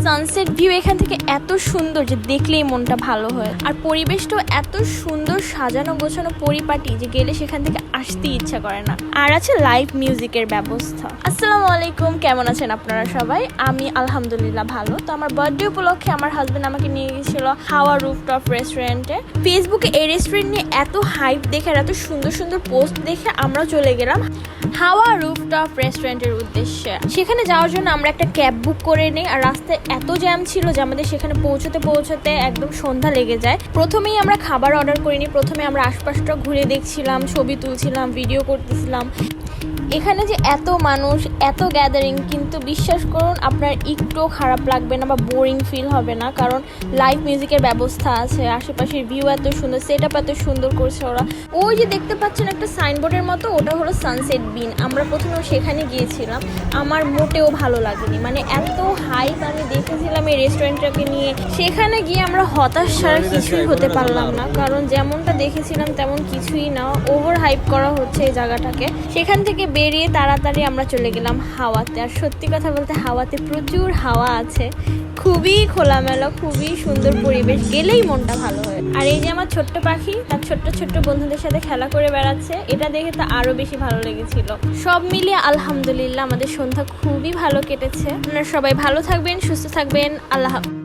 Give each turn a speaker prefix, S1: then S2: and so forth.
S1: Sunset view এখান থেকে এত সুন্দর যে দেখলেই মনটা ভালো হয়। আর পরিবেশটাও এত সুন্দর, সাজানো গোছানো, পরিপাটি যে গেলে সেখান থেকে আসতেই ইচ্ছা করে না। আর আছে লাইভ মিউজিকের ব্যবস্থা। আসসালামু আলাইকুম, কেমন আছেন আপনারা সবাই? আমি আলহামদুলিল্লাহ ভালো। তো আমার বার্থডে উপলক্ষে আমার হাজবেন্ড আমাকে নিয়ে গিয়েছিল হাওয়া রুফটপ রেস্টুরেন্টে। ফেসবুকে এই রেস্টুরেন্ট নিয়ে এত হাইপ দেখে আর এত সুন্দর সুন্দর পোস্ট দেখে আমরা চলে গেলাম হাওয়া রুফটপ রেস্টুরেন্টের উদ্দেশ্যে। সেখানে যাওয়ার জন্য আমরা একটা ক্যাব বুক করে নিই। আর রাস্তায় এত জ্যাম ছিল যে আমাদের সেখানে পৌঁছতে একদম সন্ধ্যা লেগে যায়। প্রথমেই আমরা খাবার অর্ডার করিনি, প্রথমে আমরা আশপাশটা ঘুরে দেখছিলাম, ছবি তুলছিলাম, ভিডিও করতেছিলাম। এখানে যে এত মানুষ, এত গ্যাদারিং, কিন্তু বিশ্বাস করুন আপনার একটু খারাপ লাগবে না বা বোরিং ফিল হবে না, কারণ লাইভ মিউজিকের ব্যবস্থা আছে, আশেপাশের ভিউ এত সুন্দর, সেট আপ এত সুন্দর করছে ওরা। ওই যে দেখতে পাচ্ছেন একটা সাইনবোর্ডের মতো, ওটা হলো সানসেট বিন। আমরা প্রথমে সেখানে গিয়েছিলাম, আমার মোটেও ভালো লাগেনি, মানে এত হাইপ আমি দেখেছিলাম এই রেস্টুরেন্টটাকে নিয়ে। সেখানে গিয়ে আমরা হতাশ ছাড়া কিছুই হতে পারলাম না, কারণ যেমনটা দেখেছিলাম তেমন কিছুই না, ওভার হাইপ করা হচ্ছে এই জায়গাটাকে। সেখান থেকে বেরিয়ে তাড়াতাড়ি আমরা চলে গেলাম হাওয়াতে। আর সত্যি কথা বলতে হাওয়াতে প্রচুর হাওয়া আছে, খুবই খোলামেলা, খুবই সুন্দর পরিবেশ, গেলেই মনটা ভালো হয়। আর এই যে আমার ছোট্ট পাখি তার ছোট্ট ছোট্ট বন্ধুদের সাথে খেলা করে বেড়াচ্ছে, এটা দেখে তো আরো বেশি ভালো লেগেছিল। সব মিলিয়ে আলহামদুলিল্লাহ আমাদের সন্ধ্যা খুবই ভালো কেটেছে। আপনারা সবাই ভালো থাকবেন, সুস্থ থাকবেন। আল্লাহ হাফেজ।